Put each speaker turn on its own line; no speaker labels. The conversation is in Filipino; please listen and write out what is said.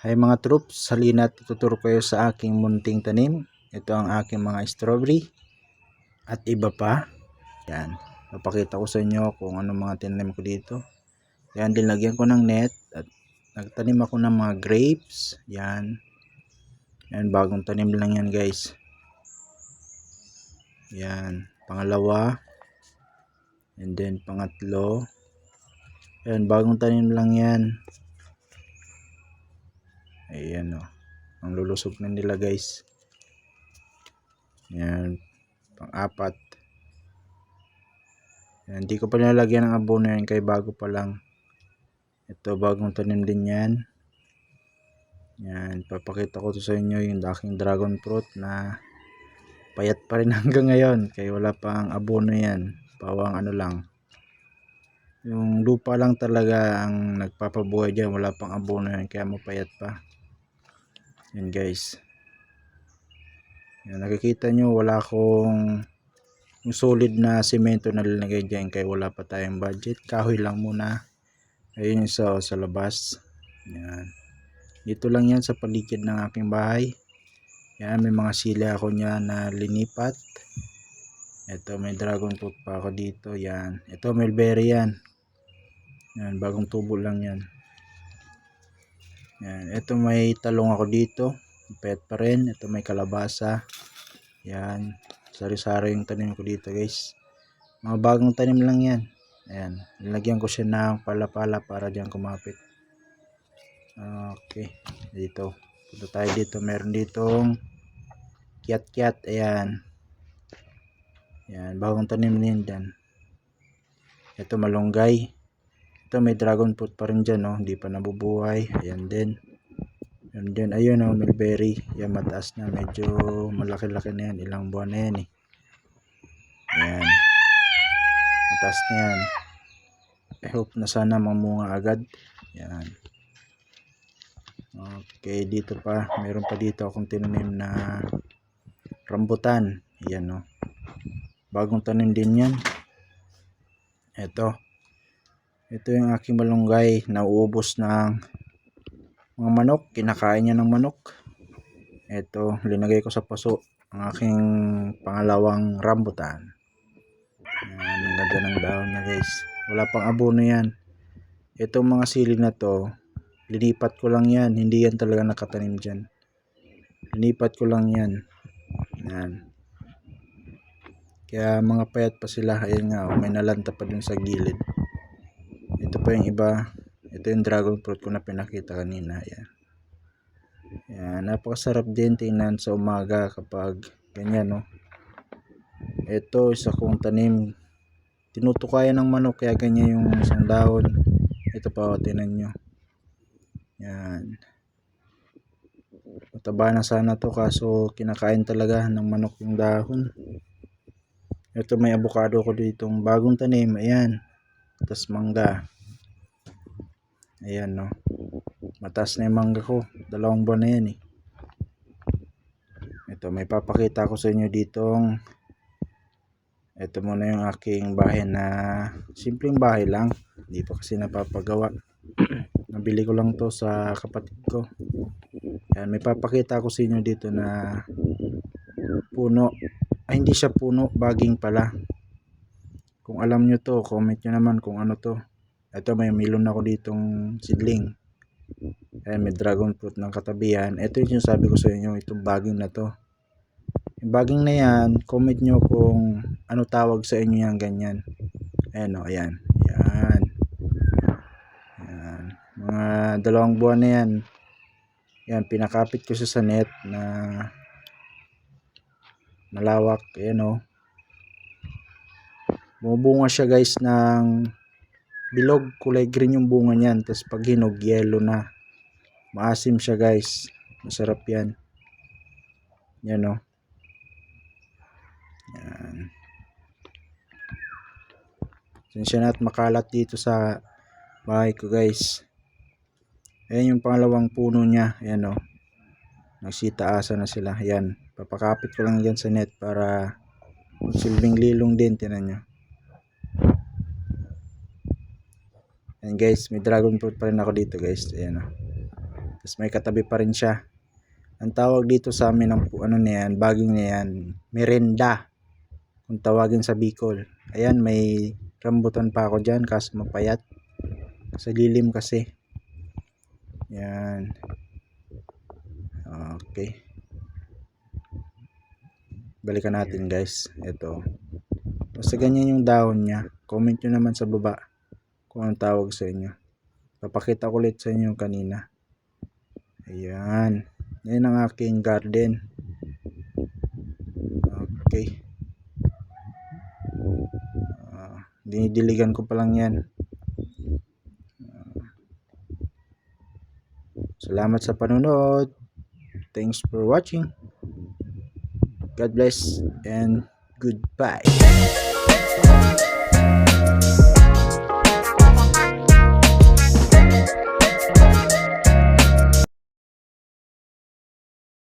Hay mga troops, halina't tuturo kayo sa aking munting tanim. Ito ang aking mga strawberry at iba pa. Yan, papakita ko sa inyo kung ano mga tinanim ko dito. Yan, dinlagyan ko ng net at nagtanim ako ng mga grapes. Yan, yan, bagong tanim lang yan guys. Yan, pangalawa, and then pangatlo. Yan, bagong tanim lang yan. Ayan o, ang lulusog na nila guys. Yan, pang-apat. Yan, hindi ko pa nilalagyan ng abono yan kaya bago pa lang. Ito, bagong tanim din yan. Yan, papakita ko to sa inyo yung aking dragon fruit na payat pa rin hanggang ngayon kaya wala pang abono yan. Pawang ano lang. Yung lupa lang talaga ang nagpapabuhay dyan, wala pang abono yan kaya mapayat pa. Yan guys. Yan, nakikita nyo wala akong yung solid na semento na lalagay dyan kaya wala pa tayong budget. Kahoy lang muna. Ayun yung sa labas. Yan. Dito lang yan sa paligid ng aking bahay. Yan, may mga sili ako niya na linipat. Ito, may dragon fruit pa ako dito. Yan. Ito, mulberry yan. Yan, bagong tubo lang yan. Yan. Ito, may talong ako dito. Pet pa rin. Ito, may kalabasa. Yan. Sari-sari yung tanim ko dito guys. Mga bagong tanim lang yan. Ayan. Nilagyan ko siya ng pala-pala para dyan kumapit. Okay. Dito. Punta tayo dito. Meron ditong kiat-kiat. Ayan. Ayan. Bagong tanim din dyan. Ito malunggay. Ito may dragon fruit pa rin dyan. No? Hindi pa nabubuhay. Ayan din. Ayan din. Ayun o. Mulberry. Ayan mataas na. Medyo malaki-laki na yan. Ilang buwan na yan eh. Ayan. Mataas na yan. I hope na sana mamunga agad. Ayan. Okay. Dito pa. Meron pa dito akong tinanim na rambutan. Ayan o. Bagong tanim din yan. Ito. Ito yung aking malunggay na uubos ng mga manok. Kinakain niya ng manok. Ito. Linagay ko sa paso ang aking pangalawang rambutan. Ayan. Ang ganda ng dahon na guys. Wala pang abono yan. Itong mga sili na to. Linipat ko lang yan. Hindi yan talaga nakatanim dyan. Linipat ko lang yan. Ayan. Kaya mga payat pa sila. Ayan nga. May nalanta pa dun sa gilid. Ito pa yung iba. Ito yung dragon fruit ko na pinakita kanina. Ayan. Ayan. Napakasarap din tingnan sa umaga kapag ganyan no. Ito isa kong tanim. Tinutukayan ng manok kaya ganyan yung isang dahon. Ito pa tingnan nyo. Ayan. Mataba na sana to kaso kinakain talaga ng manok yung dahon. Ito may avocado ko ditong bagong tanim. Ayan. Tapos mangga. Ayan no. Mataas na yung mangga ko. 2 buwan na yan eh. Ito may papakita ko sa inyo ditong. Ito muna yung aking bahay na simpleng bahay lang. Hindi pa kasi napapagawa. Nabili ko lang to sa kapatid ko. Ayan, may papakita ko sa inyo dito na puno. Ay hindi siya puno, baging pala. Kung alam nyo to, comment nyo naman kung ano to. Ito may melon ako ditong seedling. Ayan, may dragon fruit ng katabihan. Ito yung sabi ko sa inyo, itong baging na to. Yung baging na yan, comment nyo kung ano tawag sa inyo yan ganyan. Ayan o, ayan. Ayan. Ayan. Mga 2 buwan na yan. Ayan, pinakapit ko siya sa net na malawak. Ayan o. Bumubunga siya guys ng bilog. Kulay green yung bunga niyan. Tapos pag hinog, yellow na. Maasim siya guys. Masarap yan. Yan o. Yan. Sinsya na at makalat dito sa bahay ko guys. Ayan yung pangalawang puno niya. Ayan o. Nagsitaasa na sila. Ayan. Papakapit ko lang yan sa net para silbing lilong din. Tinan nyo. Ayan guys. May dragon fruit pa rin ako dito guys. Ayan o. Tapos may katabi pa rin siya. Ang tawag dito sa amin ng ano na yan, baging na yan, merenda. Kung tawagin sa Bicol. Ayan, may rambutan pa ako dyan kaso mapayat. Sa lilim kasi. Yan. Okay. Balikan natin guys. Ito. Basta ganyan yung dahon niya. Comment nyo naman sa baba kung anong tawag sa inyo. Papakita ko ulit sa inyo kanina. Ayan. Yan ang aking garden. Okay. Dinidiligan ko pa lang yan. Salamat sa panonood. Thanks for watching. God bless and goodbye.